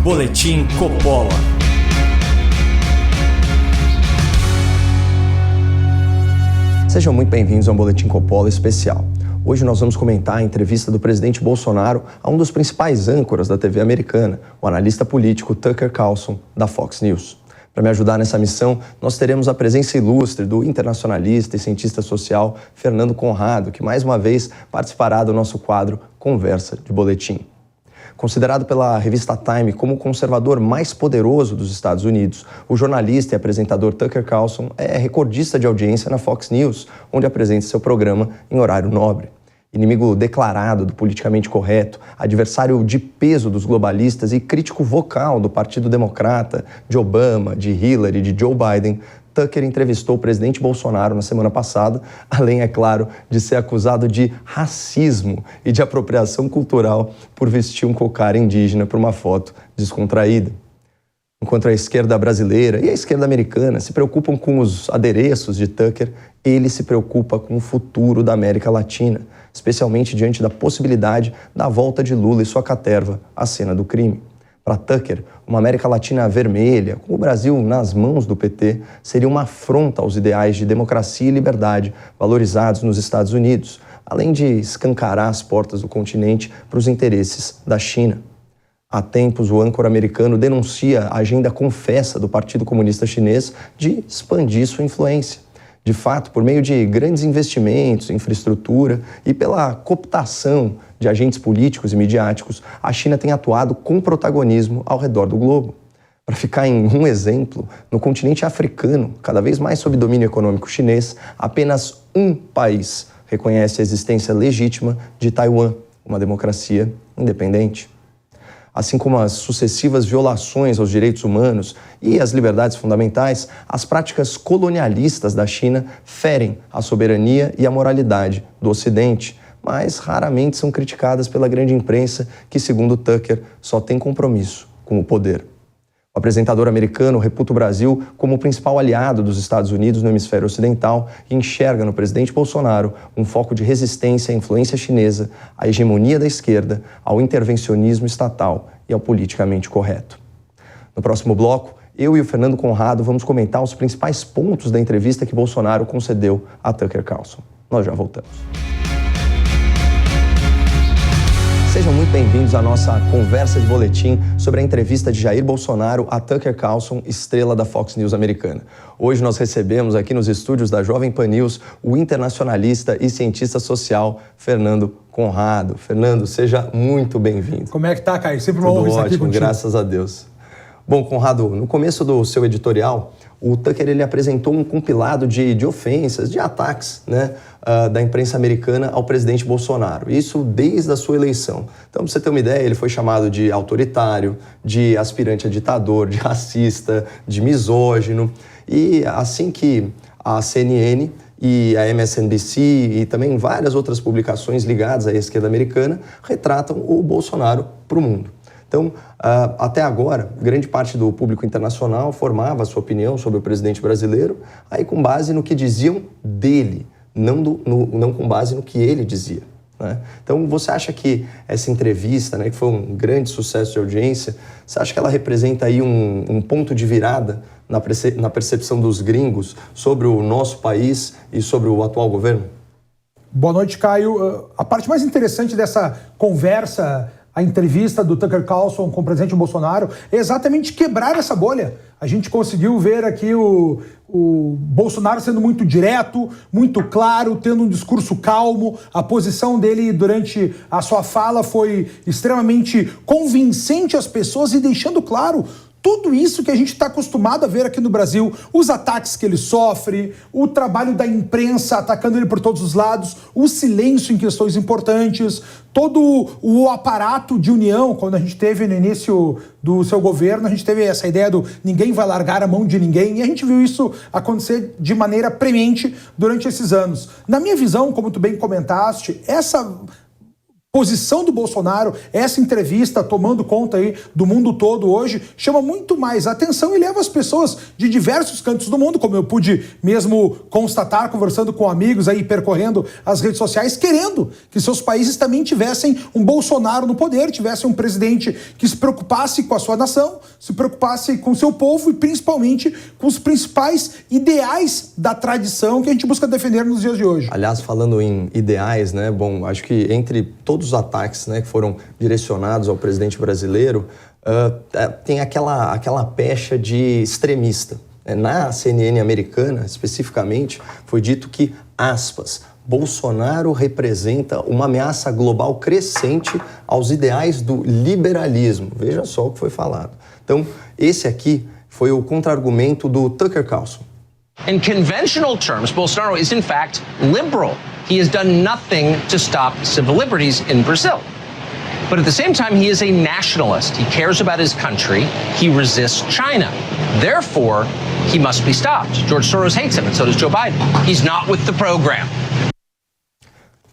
Boletim Coppola. Sejam muito bem-vindos ao Boletim Coppola especial. Hoje nós vamos comentar a entrevista do presidente Bolsonaro a um dos principais âncoras da TV americana, o analista político Tucker Carlson, da Fox News. Para me ajudar nessa missão, nós teremos a presença ilustre do internacionalista e cientista social Fernando Conrado, que mais uma vez participará do nosso quadro Conversa de Boletim. Considerado pela revista Time como o conservador mais poderoso dos Estados Unidos, o jornalista e apresentador Tucker Carlson é recordista de audiência na Fox News, onde apresenta seu programa em horário nobre. Inimigo declarado do politicamente correto, adversário de peso dos globalistas e crítico vocal do Partido Democrata, de Obama, de Hillary, de Joe Biden, Tucker entrevistou o presidente Bolsonaro na semana passada, além, é claro, de ser acusado de racismo e de apropriação cultural por vestir um cocar indígena para uma foto descontraída. Enquanto a esquerda brasileira e a esquerda americana se preocupam com os adereços de Tucker, ele se preocupa com o futuro da América Latina, especialmente diante da possibilidade da volta de Lula e sua caterva à cena do crime. Para Tucker, uma América Latina vermelha, com o Brasil nas mãos do PT, seria uma afronta aos ideais de democracia e liberdade valorizados nos Estados Unidos, além de escancarar as portas do continente para os interesses da China. Há tempos, o âncora americano denuncia a agenda confessa do Partido Comunista Chinês de expandir sua influência. De fato, por meio de grandes investimentos, infraestrutura e pela cooptação de agentes políticos e midiáticos, a China tem atuado com protagonismo ao redor do globo. Para ficar em um exemplo, no continente africano, cada vez mais sob domínio econômico chinês, apenas um país reconhece a existência legítima de Taiwan, uma democracia independente. Assim como as sucessivas violações aos direitos humanos e às liberdades fundamentais, as práticas colonialistas da China ferem a soberania e a moralidade do Ocidente, mas raramente são criticadas pela grande imprensa que, segundo Tucker, só tem compromisso com o poder. O apresentador americano reputa o Brasil como o principal aliado dos Estados Unidos no hemisfério ocidental e enxerga no presidente Bolsonaro um foco de resistência à influência chinesa, à hegemonia da esquerda, ao intervencionismo estatal e ao politicamente correto. No próximo bloco, eu e o Fernando Conrado vamos comentar os principais pontos da entrevista que Bolsonaro concedeu a Tucker Carlson. Nós já voltamos. Sejam muito bem-vindos à nossa conversa de boletim sobre a entrevista de Jair Bolsonaro a Tucker Carlson, estrela da Fox News americana. Hoje nós recebemos aqui nos estúdios da Jovem Pan News o internacionalista e cientista social Fernando Conrado. Fernando, seja muito bem-vindo. Como é que tá, Caio? Sempre uma honra estar aqui contigo. Graças a Deus. Bom, Conrado, no começo do seu editorial, o Tucker ele apresentou um compilado de ofensas, de ataques, da imprensa americana ao presidente Bolsonaro. Isso desde a sua eleição. Então, para você ter uma ideia, ele foi chamado de autoritário, de aspirante a ditador, de racista, de misógino. E assim que a CNN e a MSNBC e também várias outras publicações ligadas à esquerda americana retratam o Bolsonaro para o mundo. Então, até agora, grande parte do público internacional formava a sua opinião sobre o presidente brasileiro, aí com base no que diziam dele, não com base no que ele dizia, né? Então, você acha que essa entrevista, que foi um grande sucesso de audiência, você acha que ela representa aí um ponto de virada na percepção dos gringos sobre o nosso país e sobre o atual governo? Boa noite, Caio. A parte mais interessante dessa conversa, a entrevista do Tucker Carlson com o presidente Bolsonaro, é exatamente quebrar essa bolha. A gente conseguiu ver aqui o Bolsonaro sendo muito direto, muito claro, tendo um discurso calmo. A posição dele durante a sua fala foi extremamente convincente às pessoas e deixando claro tudo isso que a gente está acostumado a ver aqui no Brasil, os ataques que ele sofre, o trabalho da imprensa atacando ele por todos os lados, o silêncio em questões importantes, todo o aparato de união. Quando a gente teve no início do seu governo, a gente teve essa ideia do ninguém vai largar a mão de ninguém, e a gente viu isso acontecer de maneira premente durante esses anos. Na minha visão, como tu bem comentaste, essa posição do Bolsonaro, essa entrevista tomando conta aí do mundo todo hoje, chama muito mais atenção e leva as pessoas de diversos cantos do mundo, como eu pude mesmo constatar, conversando com amigos aí, percorrendo as redes sociais, querendo que seus países também tivessem um Bolsonaro no poder, tivessem um presidente que se preocupasse com a sua nação, se preocupasse com o seu povo e principalmente com os principais ideais da tradição que a gente busca defender nos dias de hoje. Aliás, falando em ideais, né? Bom, acho que entre todos os ataques, né, que foram direcionados ao presidente brasileiro, tem aquela pecha de extremista. Na CNN americana, especificamente, foi dito que, aspas, Bolsonaro representa uma ameaça global crescente aos ideais do liberalismo. Veja só o que foi falado. Então, esse aqui foi o contra-argumento do Tucker Carlson. In conventional terms, Bolsonaro is in fact liberal. He has done nothing to stop civil liberties in Brazil. But at the same time, he is a nationalist. He cares about his country. He resists China. Therefore, he must be stopped. George Soros hates him, and so does Joe Biden. He's not with the program.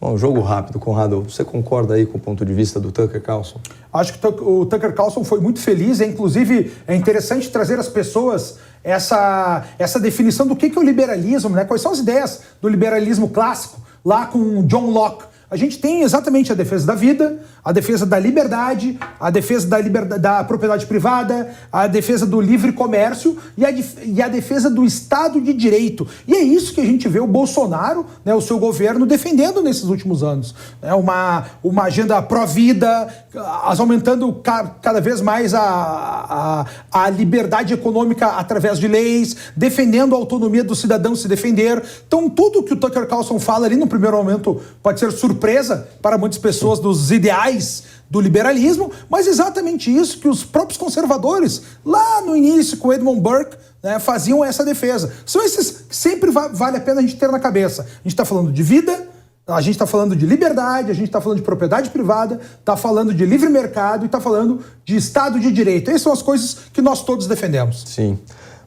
Bom, jogo rápido, Conrado. Você concorda aí com o ponto de vista do Tucker Carlson? Acho que o Tucker Carlson foi muito feliz. Inclusive, é interessante trazer às pessoas essa definição do que é o liberalismo, né? Quais são as ideias do liberalismo clássico, lá com John Locke. A gente tem exatamente a defesa da vida, a defesa da liberdade, a defesa da propriedade privada, a defesa do livre comércio e a defesa do Estado de Direito. E é isso que a gente vê o Bolsonaro, né, o seu governo, defendendo nesses últimos anos. Uma agenda pró-vida, aumentando cada vez mais a liberdade econômica através de leis, defendendo a autonomia do cidadão se defender. Então, tudo que o Tucker Carlson fala ali, no primeiro momento, pode ser surpresa para muitas pessoas dos ideais do liberalismo, mas exatamente isso que os próprios conservadores, lá no início com Edmund Burke, né, faziam essa defesa. São esses que sempre vale a pena a gente ter na cabeça. A gente está falando de vida, a gente está falando de liberdade, a gente está falando de propriedade privada, está falando de livre mercado e está falando de Estado de Direito. Essas são as coisas que nós todos defendemos. Sim.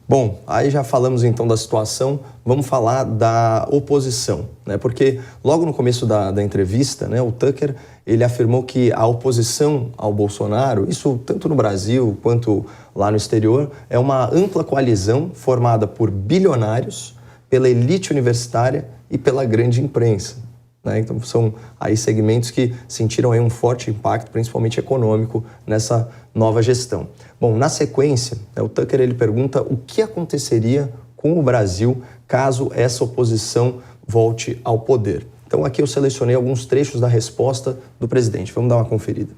Bom, aí já falamos então da situação, vamos falar da oposição, né? Porque logo no começo da entrevista, né, o Tucker, ele afirmou que a oposição ao Bolsonaro, isso tanto no Brasil quanto lá no exterior, é uma ampla coalizão formada por bilionários, pela elite universitária e pela grande imprensa, né? Então são aí segmentos que sentiram aí um forte impacto, principalmente econômico, nessa nova gestão. Bom, na sequência, o Tucker ele pergunta o que aconteceria com o Brasil caso essa oposição volte ao poder. Então aqui eu selecionei alguns trechos da resposta do presidente. Vamos dar uma conferida.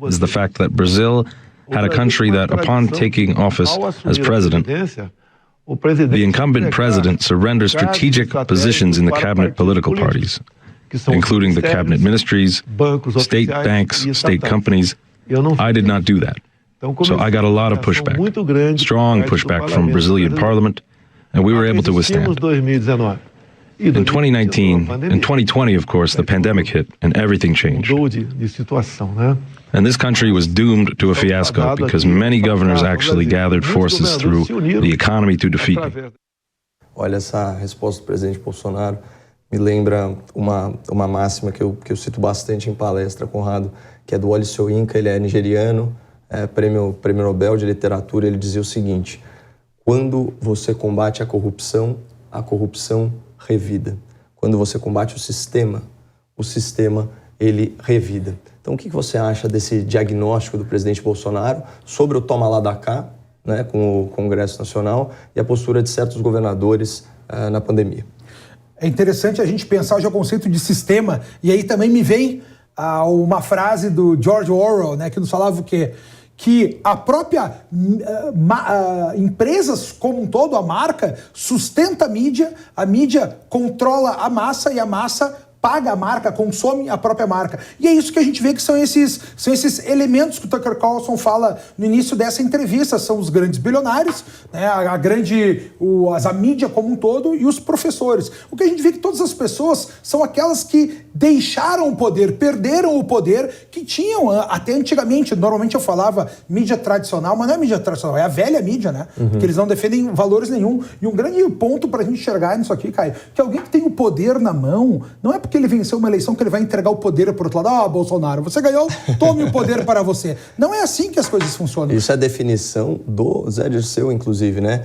Is the fact that Brazil had a country that, upon taking office as president, the incumbent president surrendered strategic positions in the cabinet political parties, including the cabinet ministries, state banks, state companies. I did not do that. So I got a lot of pushback, strong pushback from Brazilian parliament, and we were able to withstand. In 2019, in 2020, of course, the pandemic hit and everything changed. And this country was doomed to a fiasco because many governors actually gathered forces through the economy to defeat me. Olha, essa resposta do presidente Bolsonaro me lembra uma máxima que eu cito bastante em palestra, Conrado, que é do Wole Soyinka. Ele é nigeriano, prêmio Nobel de Literatura. Ele dizia o seguinte: quando você combate a corrupção revida. Quando você combate o sistema ele revida. Então, o que você acha desse diagnóstico do presidente Bolsonaro sobre o toma lá da cá, né, com o Congresso Nacional, e a postura de certos governadores na pandemia? É interessante a gente pensar já o conceito de sistema, e aí também me vem uma frase do George Orwell, né, que nos falava o quê? Que a própria empresas como um todo, a marca, sustenta a mídia controla a massa e a massa paga a marca, consome a própria marca. E é isso que a gente vê que são esses elementos que o Tucker Carlson fala no início dessa entrevista. São os grandes bilionários, né, a mídia como um todo e os professores. O que a gente vê que todas as pessoas são aquelas que deixaram o poder, perderam o poder que tinham até antigamente. Normalmente eu falava mídia tradicional, mas não é mídia tradicional, é a velha mídia, né? Porque eles não defendem valores nenhum. E um grande ponto pra gente enxergar nisso aqui, Caio, que alguém que tem o poder na mão, não é porque ele venceu uma eleição que ele vai entregar o poder pro outro lado. Bolsonaro, você ganhou, tome o poder para você. Não é assim que as coisas funcionam. Isso é a definição do Zé Dirceu, inclusive, né?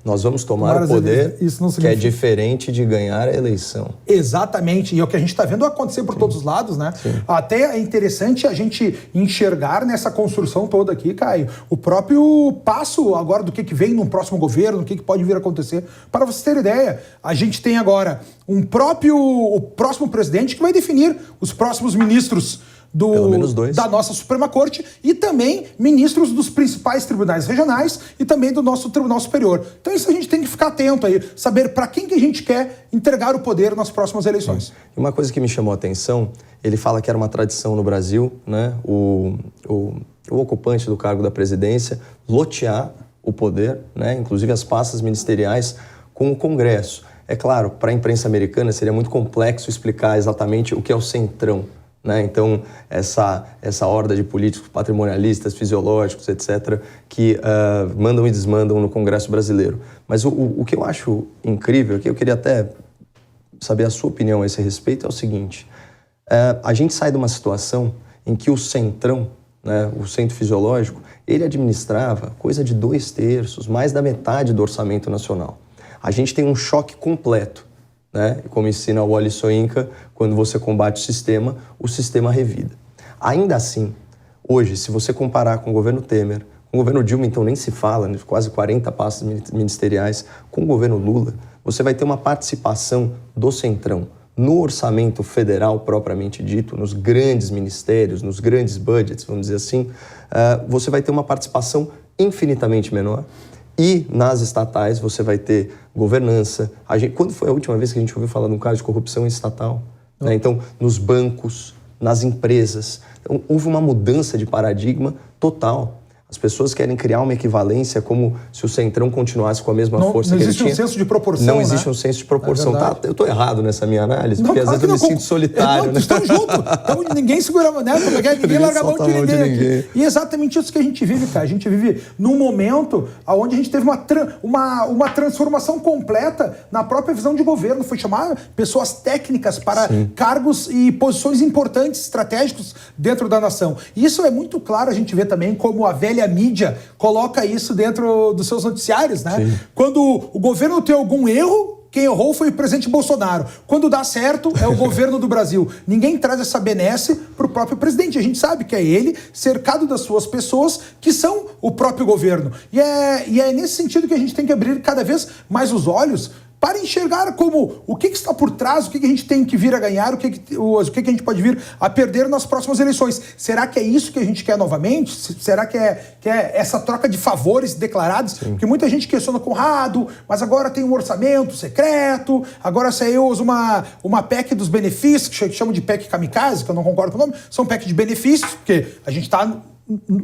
Nós vamos tomar o poder, que é diferente de ganhar a eleição. Exatamente, e é o que a gente está vendo acontecer por todos os lados, né? Sim. Até é interessante a gente enxergar nessa construção toda aqui, Caio, o próprio passo agora do que vem no próximo governo, o que pode vir a acontecer. Para você ter ideia, a gente tem agora o próximo presidente que vai definir os próximos ministros pelo menos 2. Da nossa Suprema Corte e também ministros dos principais tribunais regionais e também do nosso Tribunal Superior. Então isso a gente tem que ficar atento aí, saber para quem que a gente quer entregar o poder nas próximas eleições. E uma coisa que me chamou a atenção, ele fala que era uma tradição no Brasil, né, o ocupante do cargo da presidência lotear o poder, né, inclusive as pastas ministeriais, com o Congresso. É claro, para a imprensa americana seria muito complexo explicar exatamente o que é o centrão, né? Então, essa horda de políticos patrimonialistas, fisiológicos, etc., que mandam e desmandam no Congresso brasileiro. Mas o que eu acho incrível, que eu queria até saber a sua opinião a esse respeito, é o seguinte. A gente sai de uma situação em que o centrão, né, o centro fisiológico, ele administrava coisa de 2/3, mais da metade do orçamento nacional. A gente tem um choque completo, né? Como ensina o Wally Soyinka, quando você combate o sistema revida. Ainda assim, hoje, se você comparar com o governo Temer, com o governo Dilma, então nem se fala, né? Quase 40 pastas ministeriais, com o governo Lula, você vai ter uma participação do centrão no orçamento federal propriamente dito, nos grandes ministérios, nos grandes budgets, vamos dizer assim, você vai ter uma participação infinitamente menor. E nas estatais você vai ter governança. Quando foi a última vez que a gente ouviu falar de um caso de corrupção estatal? Né? Então, nos bancos, nas empresas. Então, houve uma mudança de paradigma total. As pessoas querem criar uma equivalência como se o centrão continuasse com a mesma força que ele tinha. Não existe um senso de proporção, Não existe um senso de proporção. Eu estou errado nessa minha análise, porque às vezes eu me sinto solitário. Não, estamos juntos. Então, ninguém segura, né? Ninguém larga a mão de ninguém aqui. E é exatamente isso que a gente vive, cara. A gente vive num momento onde a gente teve uma transformação completa na própria visão de governo. Foi chamar pessoas técnicas para cargos e posições importantes, estratégicos dentro da nação. E isso é muito claro, a gente vê também como a velha mídia coloca isso dentro dos seus noticiários, né? Sim. Quando o governo tem algum erro, quem errou foi o presidente Bolsonaro. Quando dá certo, é o governo do Brasil. Ninguém traz essa benesse para o próprio presidente. A gente sabe que é ele, cercado das suas pessoas, que são o próprio governo. E é nesse sentido que a gente tem que abrir cada vez mais os olhos para enxergar como o que está por trás, o que a gente tem que vir a ganhar, o que a gente pode vir a perder nas próximas eleições. Será que é isso que a gente quer novamente? Será que é essa troca de favores declarados? Sim. Porque muita gente questiona, Conrado, mas agora tem um orçamento secreto, agora saiu uma PEC dos benefícios, que chamam de PEC kamikaze, que eu não concordo com o nome, são PEC de benefícios, porque a gente está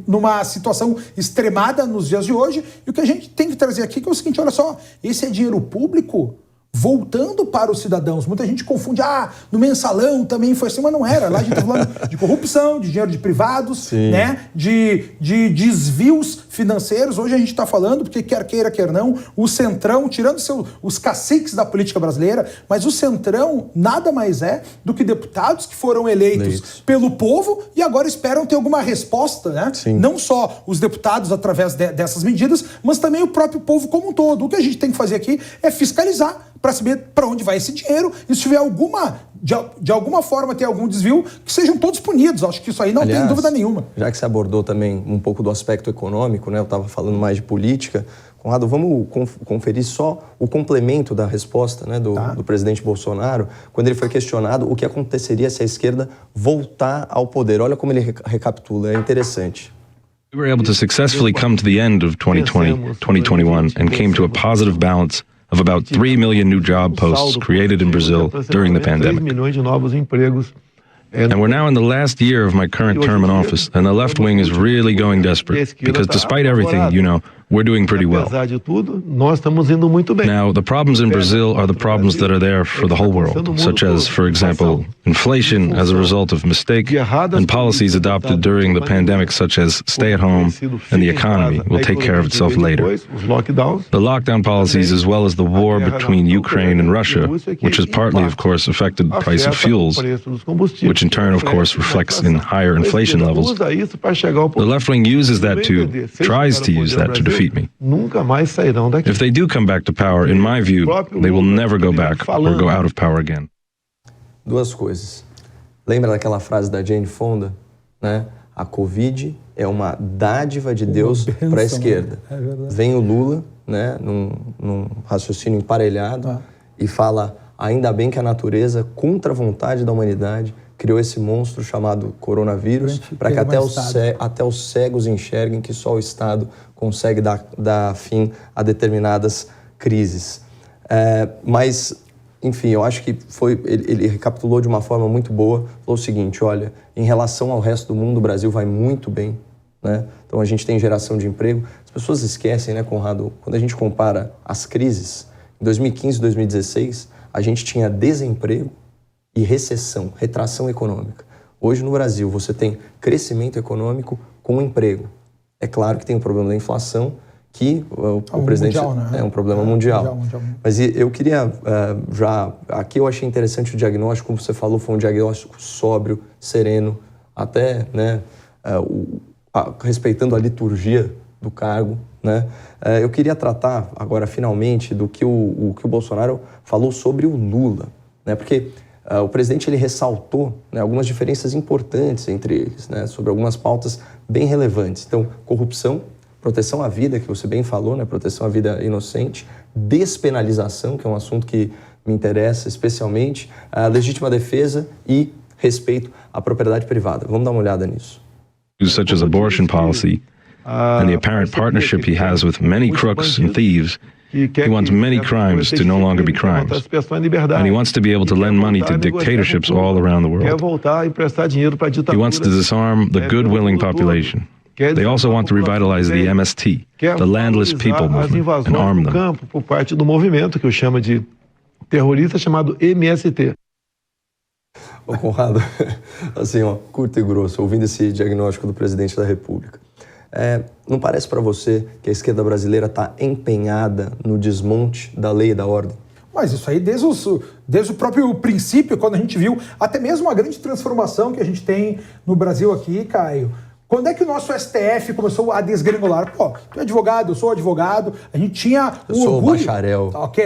numa situação extremada nos dias de hoje, e o que a gente tem que trazer aqui que é o seguinte, olha só, esse é dinheiro público voltando para os cidadãos. Muita gente confunde, no mensalão também foi assim, mas não era. Lá a gente está falando de corrupção, de dinheiro de privados, né? De desvios financeiros. Hoje a gente está falando, porque quer queira, quer não, o centrão, tirando os caciques da política brasileira, mas o centrão nada mais é do que deputados que foram eleitos pelo povo e agora esperam ter alguma resposta, né? Sim. Não só os deputados através dessas medidas, mas também o próprio povo como um todo. O que a gente tem que fazer aqui é fiscalizar para saber para onde vai esse dinheiro e se tiver de alguma forma ter algum desvio, que sejam todos punidos. Acho que isso aí não tem dúvida nenhuma. Já que você abordou também um pouco do aspecto econômico, né? Eu estava falando mais de política. Conrado, vamos conferir só o complemento da resposta, né, do presidente Bolsonaro, quando ele foi questionado o que aconteceria se a esquerda voltar ao poder. Olha como ele recapitula, é interessante. We were able to successfully come to the end of 2020, 2021 and came to a positive balance of about 3 million new job posts created in Brazil during the pandemic. And we're now in the last year of my current term in office, and the left wing is really going desperate, because despite everything, we're doing pretty well. Apesar de tudo, nós estamos indo muito bem. Now, the problems in Brazil are the problems that are there for the whole world, such as, for example, inflation as a result of mistake and policies adopted during the pandemic, such as stay at home, and the economy will take care of itself later. The lockdown policies, as well as the war between Ukraine and Russia, which has partly, of course, affected the price of fuels, which in turn, of course, reflects in higher inflation levels. The left-wing uses that tries to use that to defeat me. If they do come back to power, in my view, they will never go back or go out of power again. Duas coisas. Lembra daquela frase da Jane Fonda, né? A Covid é uma dádiva de Deus para a esquerda. Vem o Lula, né, num raciocínio emparelhado e fala: ainda bem que a natureza, contra a vontade da humanidade, criou esse monstro chamado coronavírus para que até os cegos enxerguem que só o Estado consegue dar fim a determinadas crises. Mas, enfim, eu acho que ele recapitulou de uma forma muito boa. Falou o seguinte: olha, em relação ao resto do mundo, o Brasil vai muito bem, né? Então a gente tem geração de emprego. As pessoas esquecem, né, Conrado, quando a gente compara as crises, em 2015 e 2016, a gente tinha desemprego e recessão, retração econômica. Hoje no Brasil você tem crescimento econômico com emprego. É claro que tem o problema da inflação, que o presidente mundial, né? É um problema mundial. Mas eu queria aqui eu achei interessante o diagnóstico, como você falou, foi um diagnóstico sóbrio, sereno, até, né, respeitando a liturgia do cargo, né? Eu queria tratar agora finalmente do que o Bolsonaro falou sobre o Lula, né? Porque o presidente ele ressaltou, né, algumas diferenças importantes entre eles, né, sobre algumas pautas bem relevantes. Então, corrupção, proteção à vida, que você bem falou, né, proteção à vida inocente, despenalização, que é um assunto que me interessa especialmente, a legítima defesa e respeito à propriedade privada. Vamos dar uma olhada nisso. Such as abortion policy and the apparent partnership he has with many crooks and thieves. He wants many crimes to no longer be crimes. And he wants to be able to lend money to dictatorships all around the world. He wants to disarm the good, willing population. They also want to revitalize the MST, the Landless People Movement, and arm them. Por parte do movimento que eu chamo de terrorista chamado MST. Ô Conrado, assim, ó, curto e grosso, ouvindo esse diagnóstico do presidente da República. Não parece para você que a esquerda brasileira está empenhada no desmonte da lei e da ordem? Mas isso aí desde o próprio princípio, quando a gente viu até mesmo a grande transformação que a gente tem no Brasil aqui, Caio. Quando é que o nosso STF começou a desgringolar? Pô, tu é advogado, eu sou advogado, a gente tinha o orgulho... sou bacharel. Ok,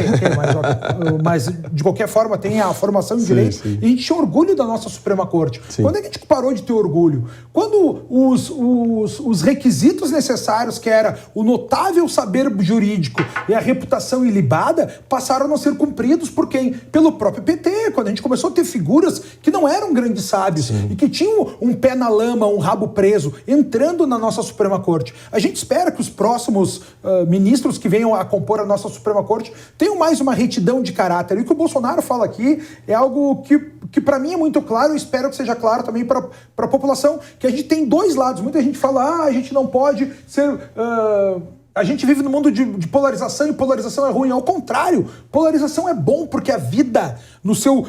mas de qualquer forma tem a formação em direito, sim. E a gente tinha orgulho da nossa Suprema Corte. Sim. Quando é que a gente parou de ter orgulho? Quando os requisitos necessários, que era o notável saber jurídico e a reputação ilibada, passaram a não ser cumpridos por quem? Pelo próprio PT, quando a gente começou a ter figuras que não eram grandes sábios, sim, e que tinham um pé na lama, um rabo preso, entrando na nossa Suprema Corte. A gente espera que os próximos ministros que venham a compor a nossa Suprema Corte tenham mais uma retidão de caráter. E o que o Bolsonaro fala aqui é algo que para mim é muito claro, e espero que seja claro também para a população, que a gente tem dois lados. Muita gente fala, a gente não pode ser... A gente vive num mundo de polarização, e polarização é ruim. Ao contrário, polarização é bom, porque a vida, no seu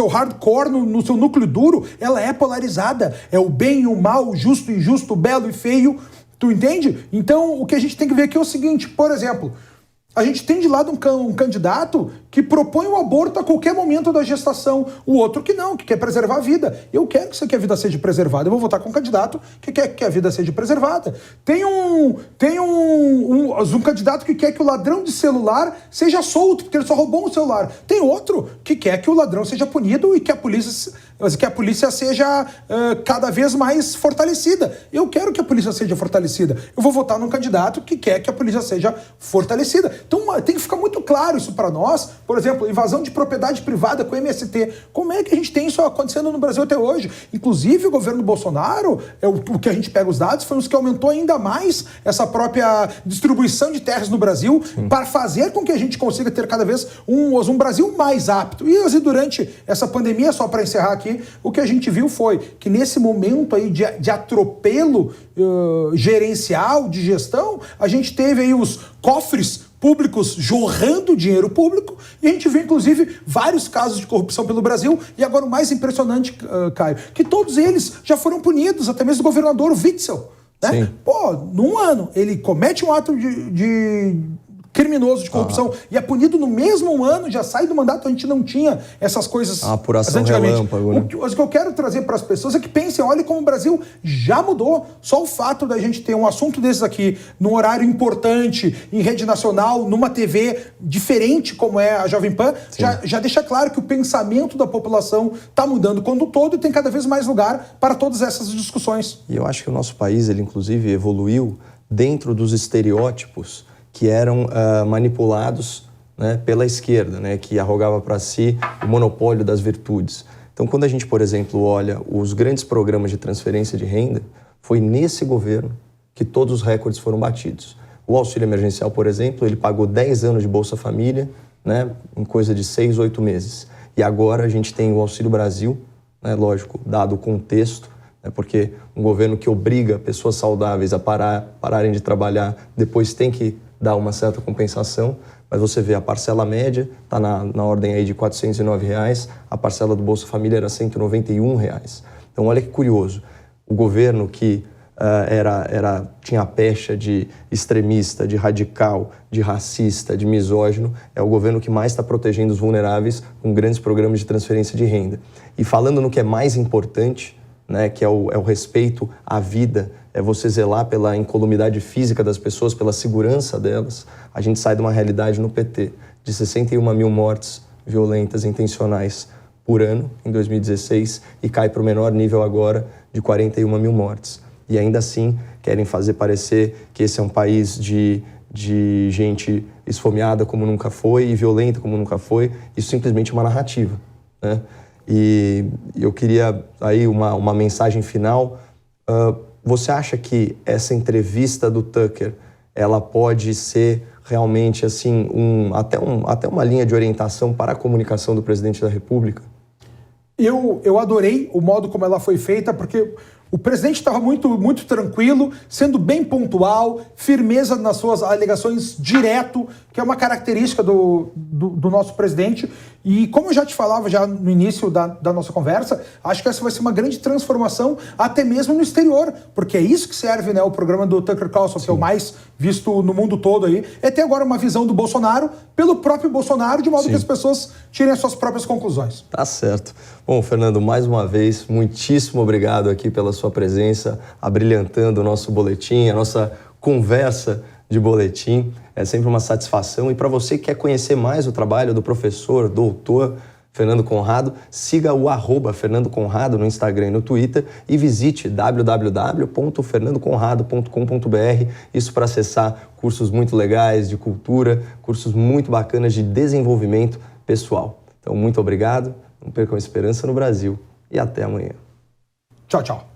hardcore, no seu núcleo duro, ela é polarizada. É o bem e o mal, o justo e injusto, o belo e feio. Tu entende? Então, o que a gente tem que ver aqui é o seguinte, por exemplo... A gente tem de lado um candidato que propõe o aborto a qualquer momento da gestação. O outro que não, que quer preservar a vida. Eu quero que a vida seja preservada. Eu vou votar com um candidato que quer que a vida seja preservada. Tem um candidato que quer que o ladrão de celular seja solto, porque ele só roubou um celular. Tem outro que quer que o ladrão seja punido e que a polícia seja cada vez mais fortalecida. Eu quero que a polícia seja fortalecida. Eu vou votar num candidato que quer que a polícia seja fortalecida. Então tem que ficar muito claro isso para nós. Por exemplo, invasão de propriedade privada com MST. Como é que a gente tem isso acontecendo no Brasil até hoje? Inclusive, o governo Bolsonaro, o que a gente pega os dados, foi um dos que aumentou ainda mais essa própria distribuição de terras no Brasil, sim, para fazer com que a gente consiga ter cada vez um Brasil mais apto. E durante essa pandemia, só para encerrar aqui, aqui, o que a gente viu foi que nesse momento aí de atropelo gerencial, de gestão, a gente teve aí os cofres públicos jorrando dinheiro público e a gente vê, inclusive, vários casos de corrupção pelo Brasil e agora o mais impressionante, Caio, que todos eles já foram punidos, até mesmo o governador Witzel, né? Pô, num ano, ele comete um ato de criminoso de corrupção e é punido no mesmo ano, já sai do mandato, a gente não tinha essas coisas a apuração relâmpago, né? O que eu quero trazer para as pessoas é que pensem, olha como o Brasil já mudou. Só o fato da gente ter um assunto desses aqui, num horário importante, em rede nacional, numa TV diferente como é a Jovem Pan, já deixa claro que o pensamento da população está mudando quando todo e tem cada vez mais lugar para todas essas discussões. E eu acho que o nosso país, ele inclusive evoluiu dentro dos estereótipos que eram manipulados, né, pela esquerda, né, que arrogava para si o monopólio das virtudes. Então, quando a gente, por exemplo, olha os grandes programas de transferência de renda, foi nesse governo que todos os recordes foram batidos. O auxílio emergencial, por exemplo, ele pagou 10 anos de Bolsa Família, né, em coisa de 6, 8 meses. E agora a gente tem o Auxílio Brasil, né, lógico, dado o contexto, né, porque um governo que obriga pessoas saudáveis a pararem de trabalhar, depois tem que dar uma certa compensação, mas você vê a parcela média está na ordem aí de R$ 409, a parcela do Bolsa Família era R$ 191. Então olha que curioso, o governo que tinha a pecha de extremista, de radical, de racista, de misógino, é o governo que mais está protegendo os vulneráveis com grandes programas de transferência de renda. E falando no que é mais importante, né, que é o respeito à vida, é você zelar pela incolumidade física das pessoas, pela segurança delas, a gente sai de uma realidade no PT de 61 mil mortes violentas intencionais por ano, em 2016, e cai para o menor nível agora de 41 mil mortes. E ainda assim querem fazer parecer que esse é um país de gente esfomeada como nunca foi e violenta como nunca foi. Isso simplesmente é uma narrativa, né? E eu queria aí uma mensagem final. Você acha que essa entrevista do Tucker, ela pode ser realmente assim até uma linha de orientação para a comunicação do presidente da República? Eu adorei o modo como ela foi feita, porque o presidente estava muito tranquilo, sendo bem pontual, firmeza nas suas alegações direto, que é uma característica do nosso presidente. E como eu já te falava já no início da nossa conversa, acho que essa vai ser uma grande transformação até mesmo no exterior, porque é isso que serve, né, o programa do Tucker Carlson, que é o mais visto no mundo todo aí, é ter agora uma visão do Bolsonaro pelo próprio Bolsonaro, de modo que as pessoas tirem as suas próprias conclusões. Tá certo. Bom, Fernando, mais uma vez, muitíssimo obrigado aqui pela sua presença, abrilhantando o nosso boletim, a nossa conversa de boletim. É sempre uma satisfação. E para você que quer conhecer mais o trabalho do professor, doutor Fernando Conrado, siga o @Fernando Conrado no Instagram e no Twitter e visite www.fernandoconrado.com.br, isso para acessar cursos muito legais de cultura, cursos muito bacanas de desenvolvimento pessoal. Então, muito obrigado, não percam a esperança no Brasil e até amanhã. Tchau, tchau.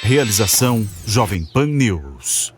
Realização Jovem Pan News.